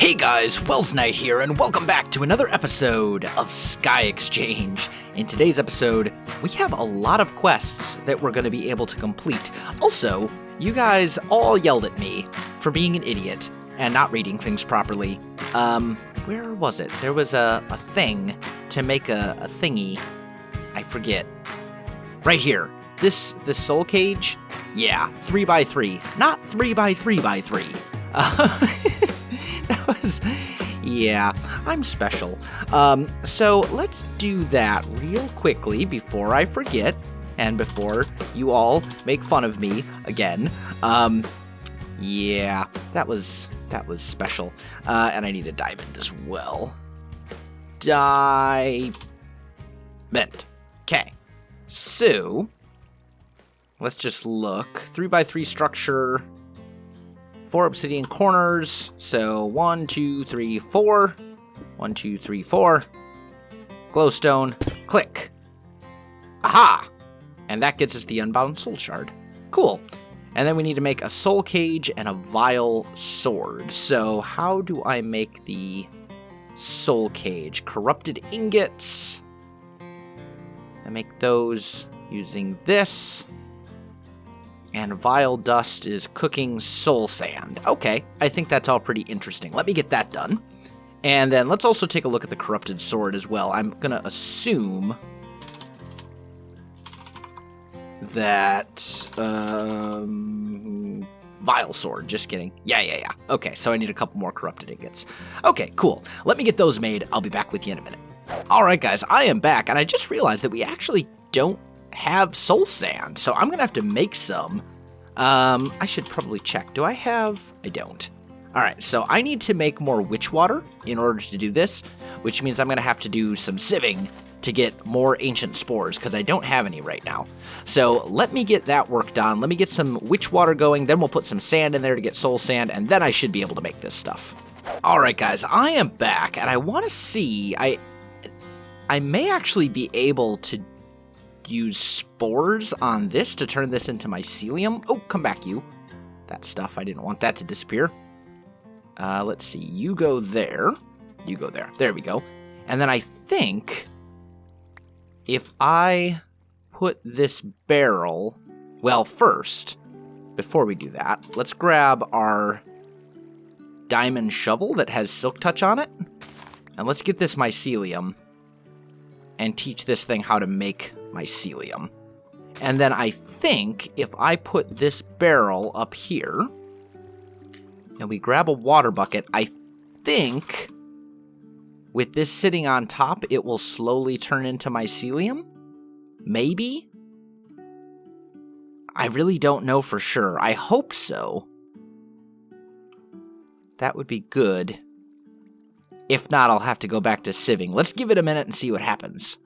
Hey guys, Welsknight here, and welcome back to another episode of SkyExchange. In today's episode, we have a lot of quests that we're going to be able to complete. Also, you guys all yelled at me for being an idiot and not reading things properly. Where was it? There was a thing to make a thingy. I forget. Right here. This soul cage? Yeah, 3x3, not 3x3x3. That was, yeah, I'm special. So let's do that real quickly before I forget and before you all make fun of me again. Yeah, that was special. And I need a diamond as well. Diamond. Okay. So let's just look. 3x3 structure. 4 obsidian corners, so 1, 2, 3, 4. 1, 2, 3, 4. Glowstone, click. Aha! And that gets us the unbound soul shard. Cool. And then we need to make a soul cage and a vile sword. So how do I make the soul cage? Corrupted ingots. I make those using this. And vile dust is cooking soul sand. Okay, I think that's all pretty interesting. Let me get that done. And then let's also take a look at the corrupted sword as well. I'm going to assume that... vile sword, just kidding. Yeah. Okay, so I need a couple more corrupted ingots. Okay, cool. Let me get those made. I'll be back with you in a minute. Alright guys, I am back, and I just realized that we actually don't have soul sand, so I'm gonna have to make some. I should probably check. Do I have? I don't. Alright, so I need to make more witch water in order to do this, which means I'm gonna have to do some sieving to get more ancient spores, because I don't have any right now. So let me get that work done. Let me get some witch water going, then we'll put some sand in there to get soul sand, and then I should be able to make this stuff. Alright guys, I am back, and I want to see, I may actually be able to use spores on this to turn this into mycelium. Oh, come back, you. That stuff, I didn't want that to disappear. Let's see, you go there. You go there. There we go. And then I think if I put this barrel... Well, first, before we do that, let's grab our diamond shovel that has silk touch on it. And let's get this mycelium and teach this thing how to make mycelium. And then I think if I put this barrel up here and we grab a water bucket, I think with this sitting on top, it will slowly turn into mycelium? Maybe? I really don't know for sure. I hope so. That would be good. If not, I'll have to go back to sieving. Let's give it a minute and see what happens.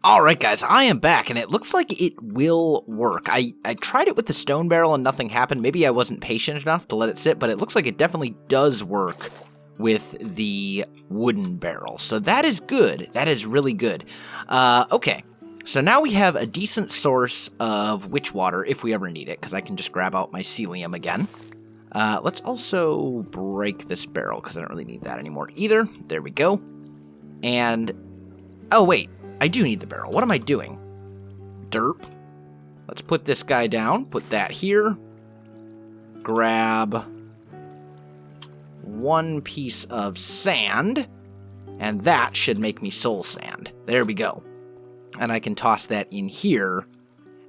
Alright guys, I am back, and it looks like it will work. I tried it with the stone barrel and nothing happened. Maybe I wasn't patient enough to let it sit, but it looks like it definitely does work with the wooden barrel. So that is good. That is really good. Okay, so now we have a decent source of witch water if we ever need it, because I can just grab out mycelium again. Let's also break this barrel, because I don't really need that anymore either. There we go. And, oh wait, I do need the barrel. What am I doing? Derp. Let's put this guy down, put that here. Grab one piece of sand, and that should make me soul sand. There we go. And I can toss that in here,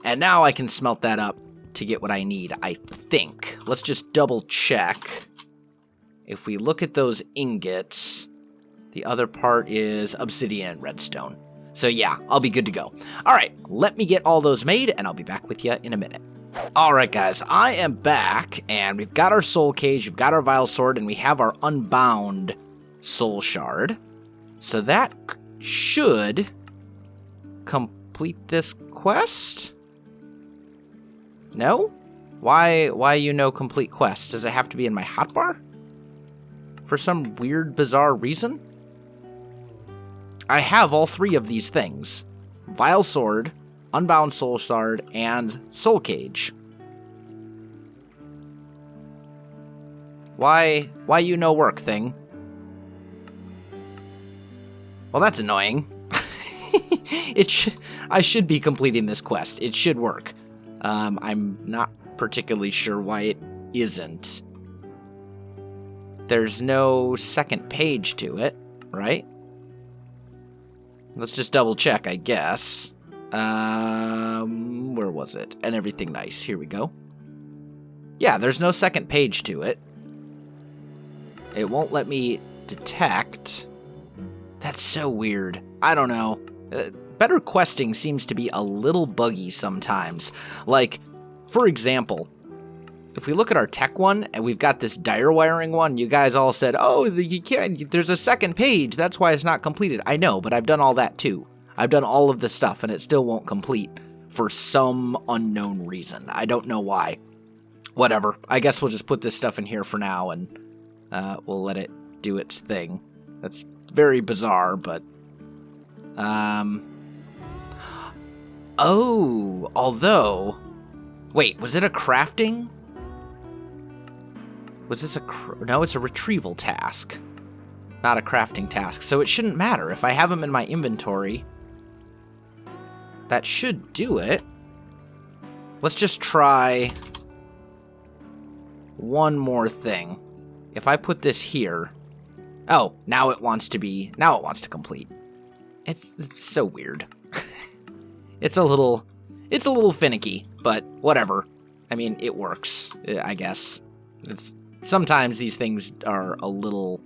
and now I can smelt that up to get what I need, I think. Let's just double check. If we look at those ingots, the other part is obsidian and redstone. So yeah, I'll be good to go. Alright, let me get all those made, and I'll be back with you in a minute. Alright guys, I am back, and we've got our soul cage, we've got our vile sword, and we have our unbound soul shard. So that should complete this quest? No? Why you know complete quest? Does it have to be in my hotbar? For some weird, bizarre reason? I have all three of these things. Vile sword, unbound soul shard, and soul cage. Why you no work thing? Well, that's annoying. I should be completing this quest. It should work. I'm not particularly sure why it isn't. There's no second page to it, right? Let's just double check, I guess. Where was it? And everything nice. Here we go. Yeah, there's no second page to it. It won't let me detect. That's so weird. I don't know. Better questing seems to be a little buggy sometimes. Like, for example, if we look at our tech one and we've got this dire wiring one, you guys all said, oh, you can't, there's a second page. That's why it's not completed. I know, but I've done all that too. I've done all of this stuff and it still won't complete for some unknown reason. I don't know why. Whatever. I guess we'll just put this stuff in here for now and we'll let it do its thing. That's very bizarre, but oh, although, wait, was it a crafting? Was this no, it's a retrieval task, not a crafting task. So it shouldn't matter. If I have them in my inventory, that should do it. Let's just try one more thing. If I put this here, oh, now it wants to complete. It's so weird. It's a little finicky, but whatever. I mean, it works, I guess. Sometimes these things are a little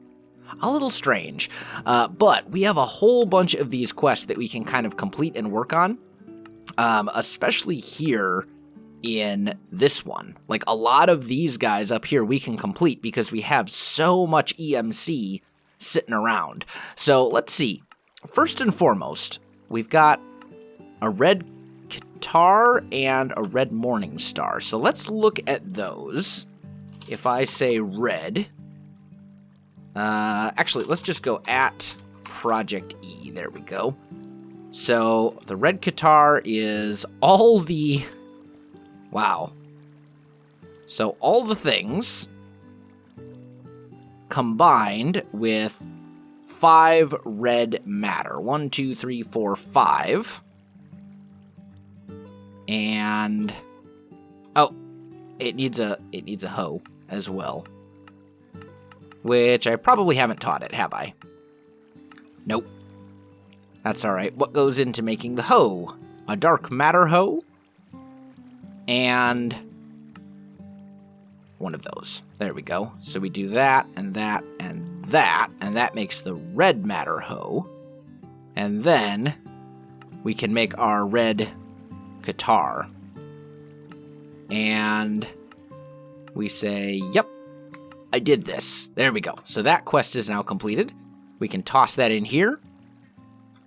strange. But we have a whole bunch of these quests that we can kind of complete and work on. Especially here in this one. Like, a lot of these guys up here we can complete because we have so much EMC sitting around. So let's see. First and foremost, we've got a red guitar and a red morning star. So let's look at those. If I say red, actually, let's just go at Project E. There we go. So the red guitar is all the, wow. So all the things combined with 5 red matter. 1, 2, 3, 4, 5. And oh, it needs a hoe as well. Which I probably haven't taught it, have I? Nope. That's alright. What goes into making the hoe? A dark matter hoe? And one of those. There we go. So we do that, and that, and that, and that makes the red matter hoe. And then we can make our red guitar. And we say, yep, I did this. There we go. So that quest is now completed. We can toss that in here,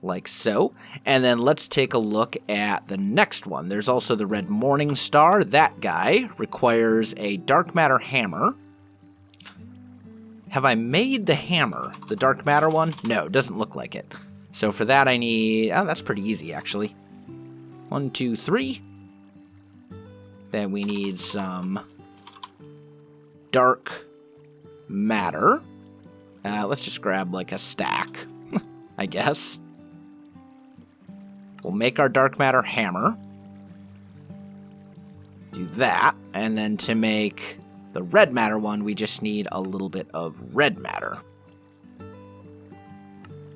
like so. And then let's take a look at the next one. There's also the red morning star. That guy requires a dark matter hammer. Have I made the hammer, the dark matter one? No, it doesn't look like it. So for that I need, oh, that's pretty easy actually. 1, 2, 3. Then we need some dark matter. Let's just grab like a stack, I guess. We'll make our dark matter hammer. Do that. And then to make the red matter one, we just need a little bit of red matter.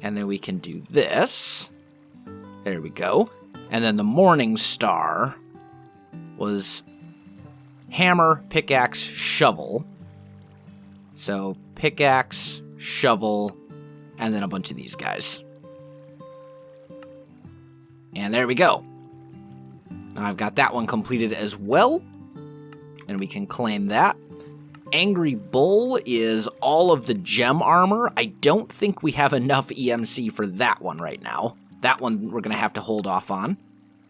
And then we can do this. There we go. And then the morning star was hammer, pickaxe, shovel. So pickaxe, shovel, and then a bunch of these guys. And there we go. Now I've got that one completed as well. And we can claim that. Angry Bull is all of the gem armor. I don't think we have enough EMC for that one right now. That one we're going to have to hold off on.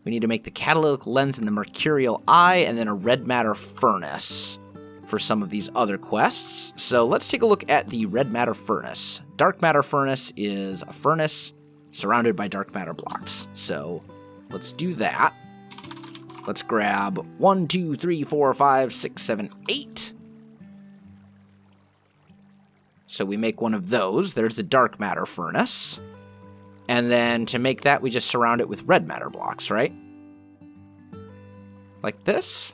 We need to make the catalytic lens and the mercurial eye, and then a red matter furnace for some of these other quests. So let's take a look at the red matter furnace. Dark matter furnace is a furnace surrounded by dark matter blocks. So let's do that. Let's grab 1, 2, 3, 4, 5, 6, 7, 8. So we make one of those. There's the dark matter furnace. And then to make that, we just surround it with red matter blocks, right? Like this.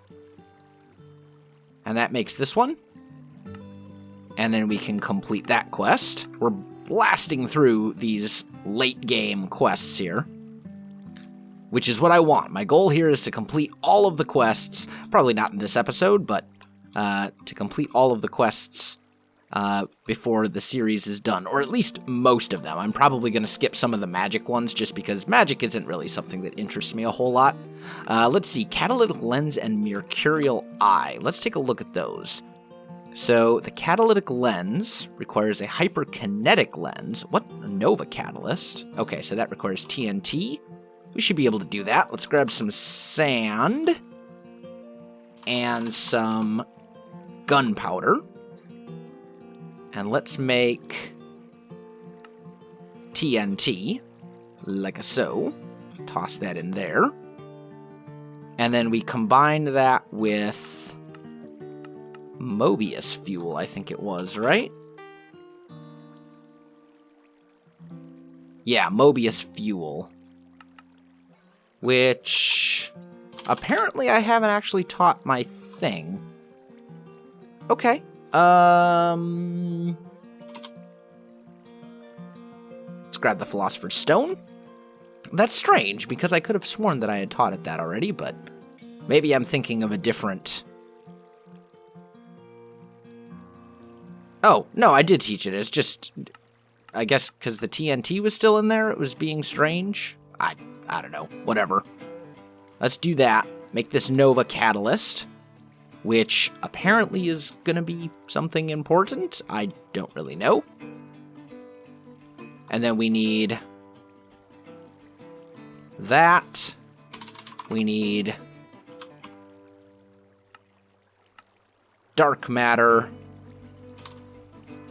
And that makes this one. And then we can complete that quest. We're blasting through these late game quests here, which is what I want. My goal here is to complete all of the quests, probably not in this episode, but to complete all of the quests before the series is done, or at least most of them. I'm probably going to skip some of the magic ones just because magic isn't really something that interests me a whole lot. Let's see, Catalytic Lens and Mercurial Eye. Let's take a look at those. So the Catalytic Lens requires a hyperkinetic lens. What? A Nova Catalyst. Okay, so that requires TNT. We should be able to do that. Let's grab some sand and some gunpowder. And let's make TNT, like so. Toss that in there. And then we combine that with Mobius fuel, I think it was, right? Yeah, Mobius fuel. Which apparently I haven't actually taught my thing. Okay. Let's grab the Philosopher's Stone. That's strange, because I could have sworn that I had taught it that already, but maybe I'm thinking of a different... Oh, no, I did teach it. It's just, I guess, because the TNT was still in there, it was being strange. I don't know. Whatever. Let's do that. Make this Nova Catalyst, which apparently is going to be something important. I don't really know. And then we need that. We need dark matter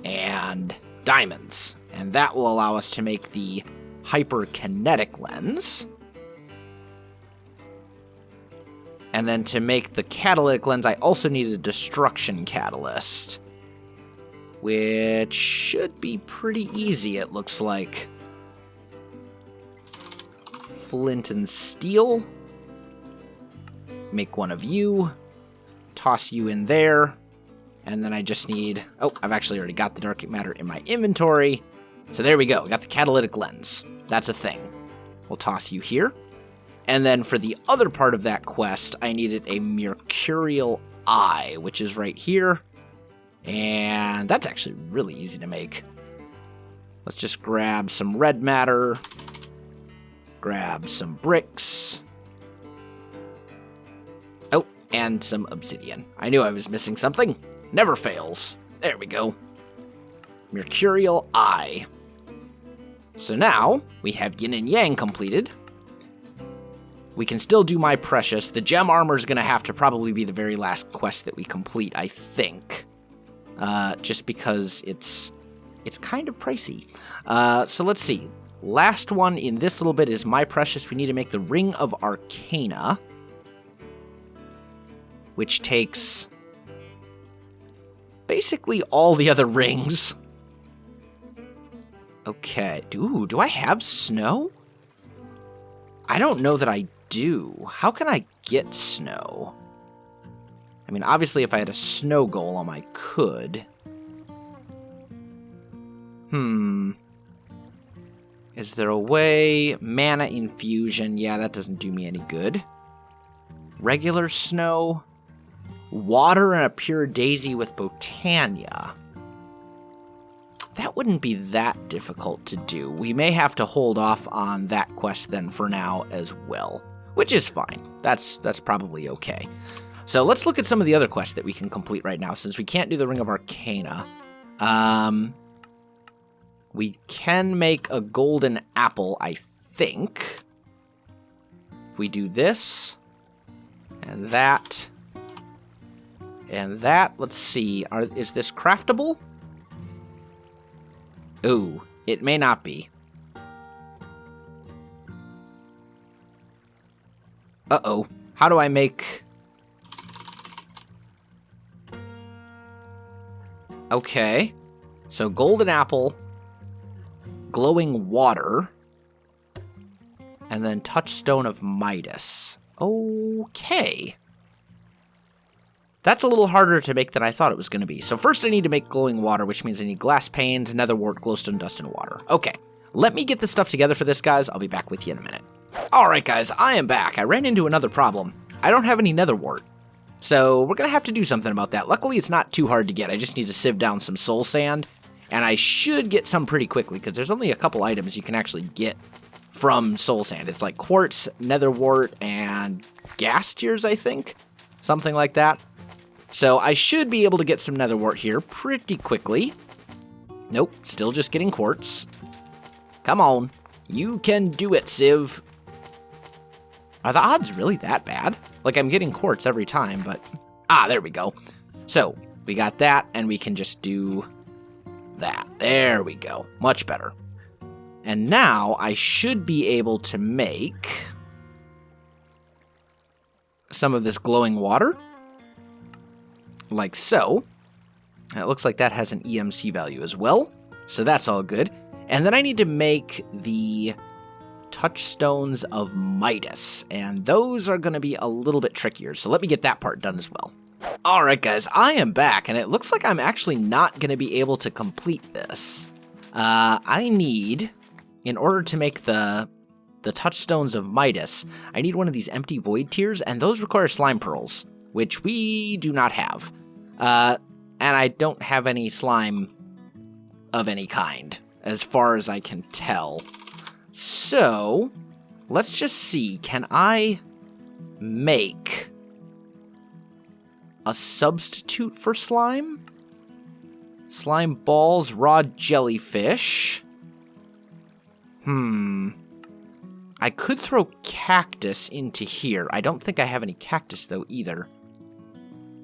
and diamonds. And that will allow us to make the hyperkinetic lens. And then to make the catalytic lens, I also need a destruction catalyst, which should be pretty easy, it looks like. Flint and steel. Make one of you. Toss you in there. And then I just need... Oh, I've actually already got the dark matter in my inventory. So there we go. We got the catalytic lens. That's a thing. We'll toss you here. And then for the other part of that quest, I needed a Mercurial Eye, which is right here. And that's actually really easy to make. Let's just grab some red matter. Grab some bricks. Oh, and some obsidian. I knew I was missing something. Never fails. There we go. Mercurial Eye. So now, we have Yin and Yang completed. We can still do My Precious. The gem armor is going to have to probably be the very last quest that we complete, I think. Just because it's kind of pricey. So let's see. Last one in this little bit is My Precious. We need to make the Ring of Arcana, which takes basically all the other rings. Okay. Ooh, do I have snow? I don't know that I do. How can I get snow? I mean, obviously, if I had a snow golem, I could. Is there a way? Mana infusion. Yeah, that doesn't do me any good. Regular snow. Water and a pure daisy with Botania. That wouldn't be that difficult to do. We may have to hold off on that quest then for now as well, which is fine. That's probably okay. So let's look at some of the other quests that we can complete right now, since we can't do the Ring of Arcana. We can make a golden apple, I think. If we do this, and that, let's see. Is this craftable? Ooh, it may not be. Uh-oh. How do I make... Okay. So golden apple, glowing water, And then touchstone of Midas. Okay. That's a little harder to make than I thought it was going to be. So first I need to make glowing water, which means I need glass panes, netherwort, glowstone, dust, and water. Okay, let me get this stuff together for this, guys. I'll be back with you in a minute. All right, guys, I am back. I ran into another problem. I don't have any netherwort. So we're going to have to do something about that. Luckily, it's not too hard to get. I just need to sieve down some soul sand, and I should get some pretty quickly because there's only a couple items you can actually get from soul sand. It's like quartz, netherwort, and gas tears, I think. Something like that. So I should be able to get some netherwort here pretty quickly. Nope, still just getting quartz. Come on, you can do it, Civ. Are the odds really that bad? Like, I'm getting quartz every time, but... Ah, there we go. So, we got that, and we can just do that. There we go. Much better. And now, I should be able to make some of this glowing water. Like so. It looks like that has an EMC value as well. So that's all good. And then I need to make the touchstones of Midas. And those are going to be a little bit trickier. So let me get that part done as well. Alright guys, I am back. And it looks like I'm actually not going to be able to complete this. I need, in order to make the touchstones of Midas, I need one of these empty void tiers. And those require slime pearls, which we do not have. And I don't have any slime of any kind, as far as I can tell. So, let's just see, can I make a substitute for slime? Slime balls, raw jellyfish. I could throw cactus into here. I don't think I have any cactus, though, either.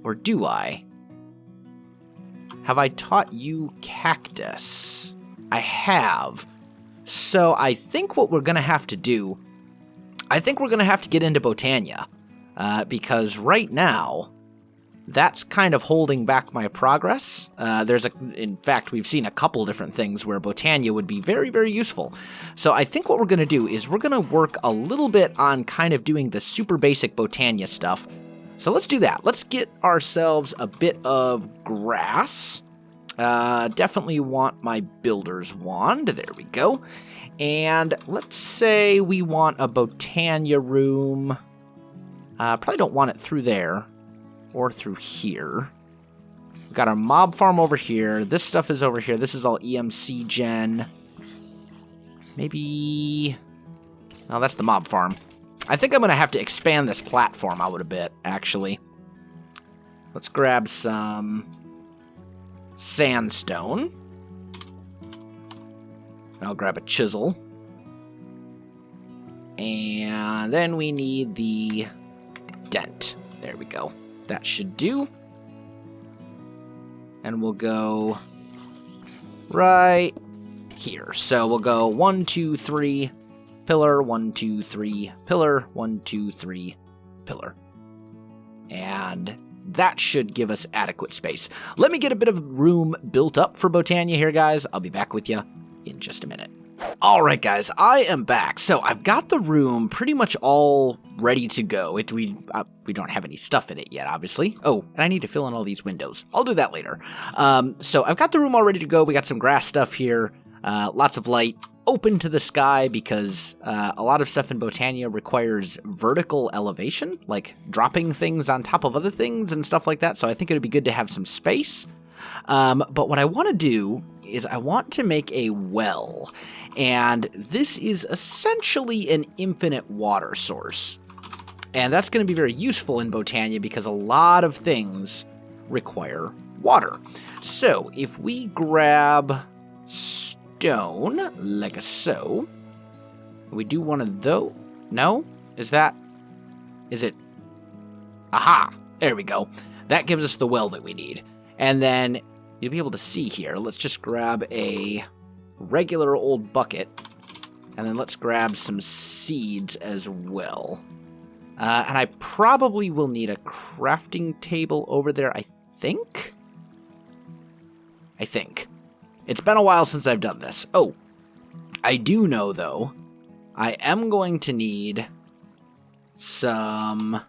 Or do I? Have I taught you cactus? I have. So I think what we're going to have to do, I think we're going to have to get into Botania. Because right now, that's kind of holding back my progress. In fact, we've seen a couple different things where Botania would be very, very useful. So I think what we're going to do is we're going to work a little bit on kind of doing the super basic Botania stuff. So let's do that. Let's get ourselves a bit of grass. Definitely want my builder's wand. There we go. And let's say we want a Botania room. Probably don't want it through there or through here. We've got our mob farm over here. This stuff is over here. This is all EMC gen. Maybe... Oh, that's the mob farm. I think I'm going to have to expand this platform out a bit, actually. Let's grab some sandstone. I'll grab a chisel. And then we need the dent. There we go. That should do. And we'll go right here. So we'll go 1, 2, 3... pillar, 1, 2, 3, pillar, 1, 2, 3, pillar. And that should give us adequate space. Let me get a bit of room built up for Botania here, guys. I'll be back with you in just a minute. All right, guys, I am back. So I've got the room pretty much all ready to go. We don't have any stuff in it yet, obviously. Oh, and I need to fill in all these windows. I'll do that later. So I've got the room all ready to go. We got some grass stuff here, lots of light. Open to the sky because a lot of stuff in Botania requires vertical elevation, like dropping things on top of other things and stuff like that. So I think it would be good to have some space. But what I want to do is I want to make a well. And this is essentially an infinite water source. And that's going to be very useful in Botania because a lot of things require water. So if we grab stone, like so. We do one of those. No? Is it? Aha! There we go. That gives us the well that we need. And then you'll be able to see here. Let's just grab a regular old bucket. And then let's grab some seeds as well. And I probably will need a crafting table over there, I think. It's been a while since I've done this. Oh, I do know, though, I am going to need some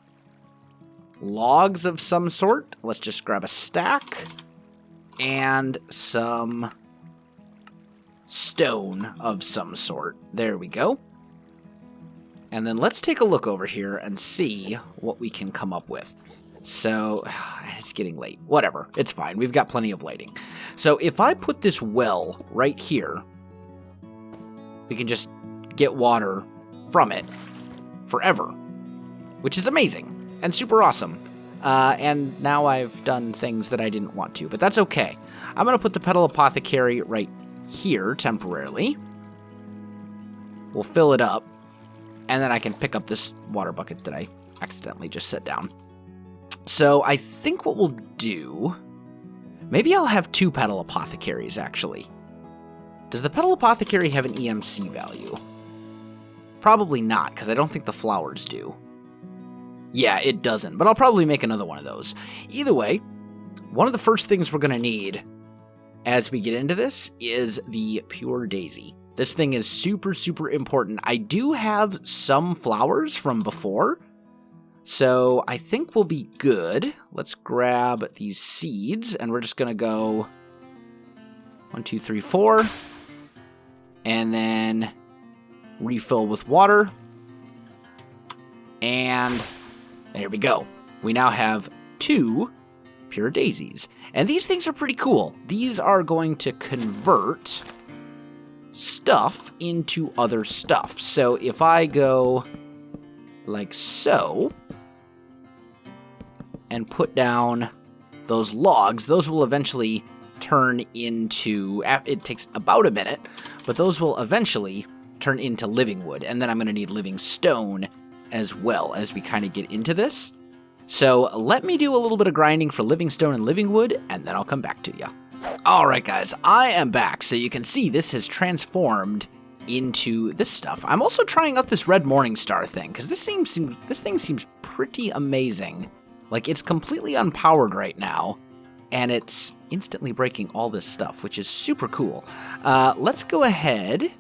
logs of some sort. Let's just grab a stack and some stone of some sort. There we go. And then let's take a look over here and see what we can come up with. So, it's getting late. Whatever. It's fine. We've got plenty of lighting. So if I put this well right here, we can just get water from it forever, which is amazing and super awesome. And now I've done things that I didn't want to, but that's okay. I'm going to put the Petal Apothecary right here temporarily. We'll fill it up, and then I can pick up this water bucket that I accidentally just set down. So I think what we'll do, maybe I'll have 2 Petal Apothecaries, actually. Does the Petal Apothecary have an EMC value? Probably not, because I don't think the flowers do. Yeah, it doesn't, but I'll probably make another one of those. Either way, one of the first things we're going to need as we get into this is the Pure Daisy. This thing is super, super important. I do have some flowers from before, so I think we'll be good. Let's grab these seeds, and we're just going to go 1, 2, 3, 4, and then refill with water, and there we go. We now have 2 Pure Daisies, and these things are pretty cool. These are going to convert stuff into other stuff. So if I go like so and put down those logs, those will eventually turn into, it takes about a minute, but those will eventually turn into living wood, and then I'm going to need living stone as well as we kind of get into this. So let me do a little bit of grinding for living stone and living wood, and then I'll come back to you. Alright guys, I am back. So you can see this has transformed into this stuff. I'm also trying out this red morning star thing, because this thing seems pretty amazing. Like, it's completely unpowered right now, and it's instantly breaking all this stuff, which is super cool. Let's go ahead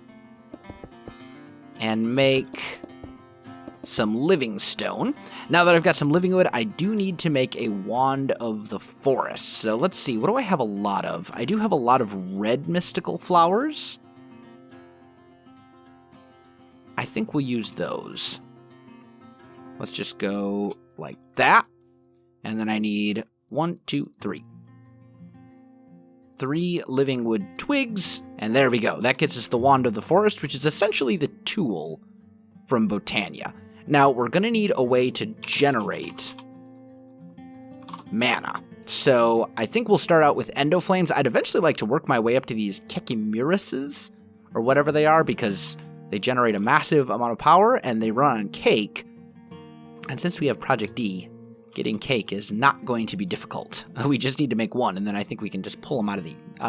and make some living stone. Now that I've got some living wood, I do need to make a wand of the forest. So let's see, what do I have a lot of? I do have a lot of red mystical flowers. I think we'll use those. Let's just go like that. And then I need 1, 2, 3. 3 living wood twigs, and there we go. That gets us the wand of the forest, which is essentially the tool from Botania. Now, we're going to need a way to generate mana. So I think we'll start out with endoflames. I'd eventually like to work my way up to these Kekimurises, or whatever they are, because they generate a massive amount of power, and they run on cake. And since we have Project D, getting cake is not going to be difficult. We just need to make one, and then I think we can just pull them out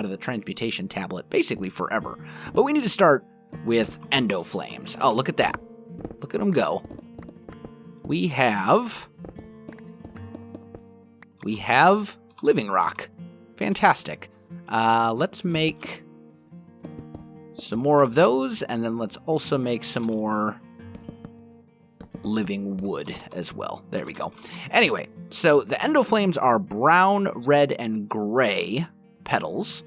of the transmutation tablet basically forever. But we need to start with endoflames. Oh, look at that. Look at them go. We have living rock. Fantastic. Let's make some more of those, and then let's also make some more living wood as well. There we go. Anyway, so the endoflames are brown, red, and gray petals.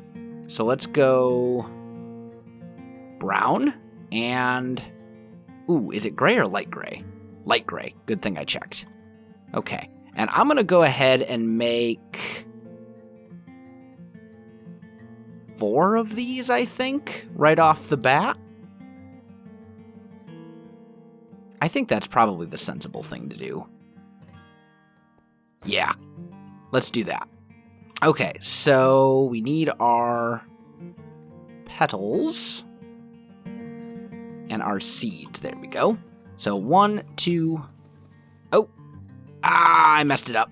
So let's go brown and... Ooh, is it gray or light gray? Light gray. Good thing I checked. Okay. And I'm going to go ahead and make 4 of these, I think, right off the bat. I think that's probably the sensible thing to do. Yeah. Let's do that. Okay, so we need our petals and our seeds. There we go. So 1, 2... Oh! I messed it up.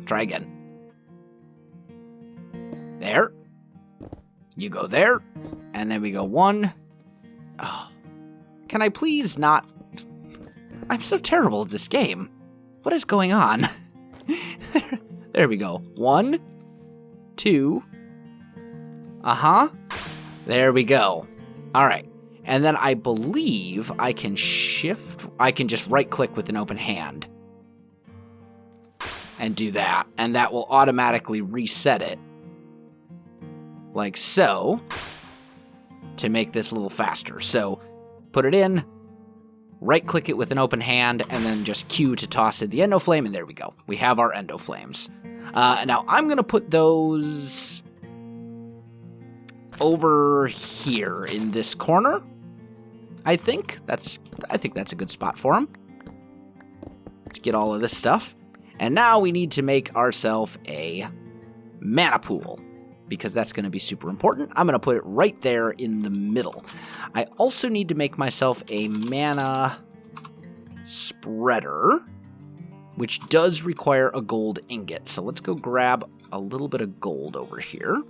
Try again. There. You go there. And then we go 1. Oh. Can I please not... I'm so terrible at this game. What is going on? There we go. 1, 2. There we go. All right. And then I believe I can just right-click with an open hand and do that. And that will automatically reset it, like so, to make this a little faster. So put it in, right-click it with an open hand, and then just Q to toss in the endo flame, and there we go. We have our endo flames. Now I'm going to put those over here in this corner. I think that's a good spot for them. Let's get all of this stuff. And now we need to make ourselves a mana pool, because that's going to be super important. I'm going to put it right there in the middle. I also need to make myself a mana spreader, which does require a gold ingot. So let's go grab a little bit of gold over here.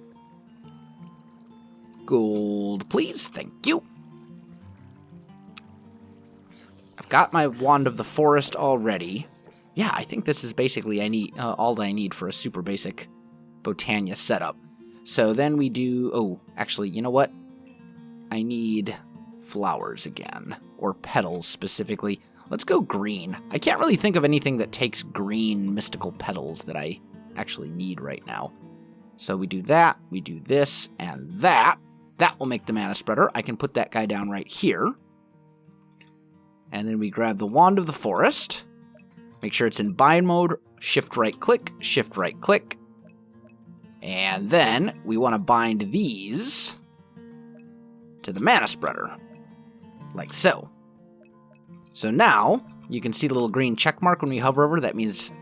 Gold, please. Thank you. I've got my Wand of the Forest already. Yeah, I think this is basically all I need for a super basic Botania setup. So then we do... Oh, actually, you know what? I need flowers again, or petals specifically. Let's go green. I can't really think of anything that takes green mystical petals that I actually need right now. So we do that, we do this, and that. That will make the mana spreader. I can put that guy down right here. And then we grab the Wand of the Forest. Make sure it's in bind mode. Shift right click, shift right click. And then we want to bind these to the mana spreader, like so. So now you can see the little green check mark when we hover over. That means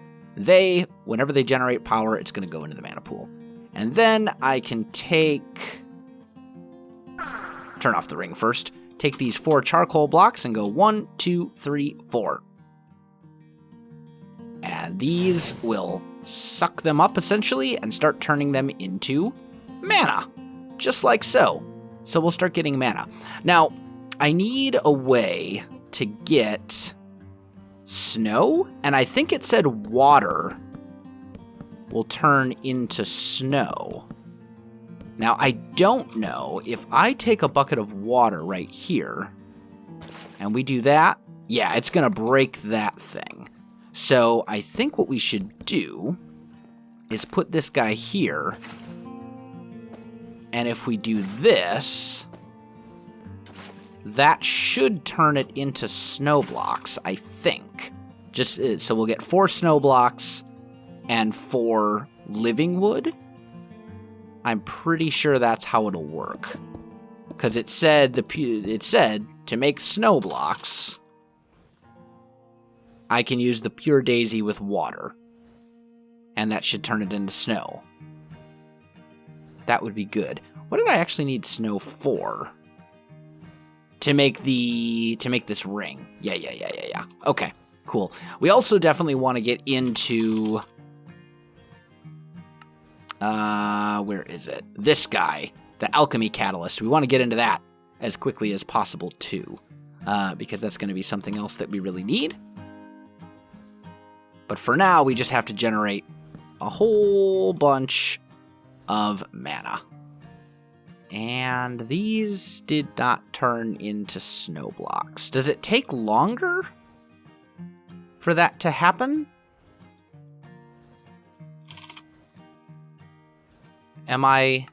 whenever they generate power, it's going to go into the mana pool. And then I can turn off the ring first. Take these 4 charcoal blocks and go 1, 2, 3, 4. And these will suck them up, essentially, and start turning them into mana, just like so. So we'll start getting mana. Now, I need a way to get snow, and I think it said water will turn into snow. Now, I don't know if I take a bucket of water right here, and we do that, yeah, it's going to break that thing. So I think what we should do is put this guy here, and if we do this, that should turn it into snow blocks, I think. Just so we'll get 4 snow blocks and 4 living wood. I'm pretty sure that's how it'll work, because it said to make snow blocks, I can use the pure daisy with water, and that should turn it into snow. That would be good. What did I actually need snow for? To make this ring. Yeah. Okay, cool. We also definitely want to get into where is it? This guy, the alchemy catalyst. We want to get into that as quickly as possible too, because that's going to be something else that we really need. But for now, we just have to generate a whole bunch of mana. And these did not turn into snow blocks. Does it take longer for that to happen? Am I...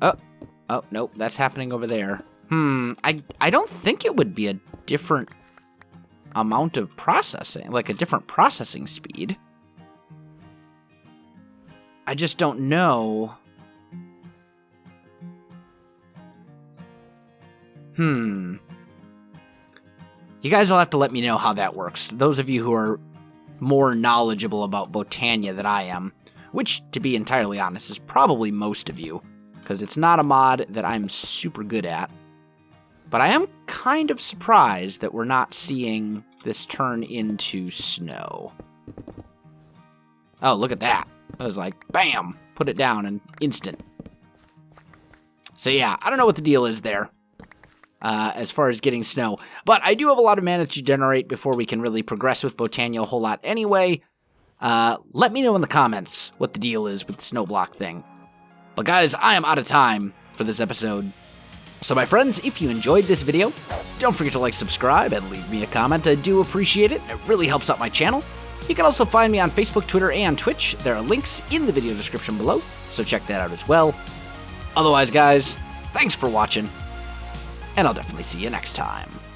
Oh, nope, that's happening over there. I don't think it would be a different amount of processing, like a different processing speed. I just don't know. You guys will have to let me know how that works. Those of you who are more knowledgeable about Botania than I am, which, to be entirely honest, is probably most of you, because it's not a mod that I'm super good at. But I am kind of surprised that we're not seeing this turn into snow. Oh, look at that. I was like, bam, put it down in instant. So yeah, I don't know what the deal is there as far as getting snow. But I do have a lot of mana to generate before we can really progress with Botania a whole lot anyway. Let me know in the comments what the deal is with the snow block thing. But guys, I am out of time. for this episode. So my friends, if you enjoyed this video, don't forget to like, subscribe, and leave me a comment. I do appreciate it. It really helps out my channel. You can also find me on Facebook, Twitter, and Twitch. There are links in the video description below, so check that out as well. Otherwise, guys, thanks for watching, and I'll definitely see you next time.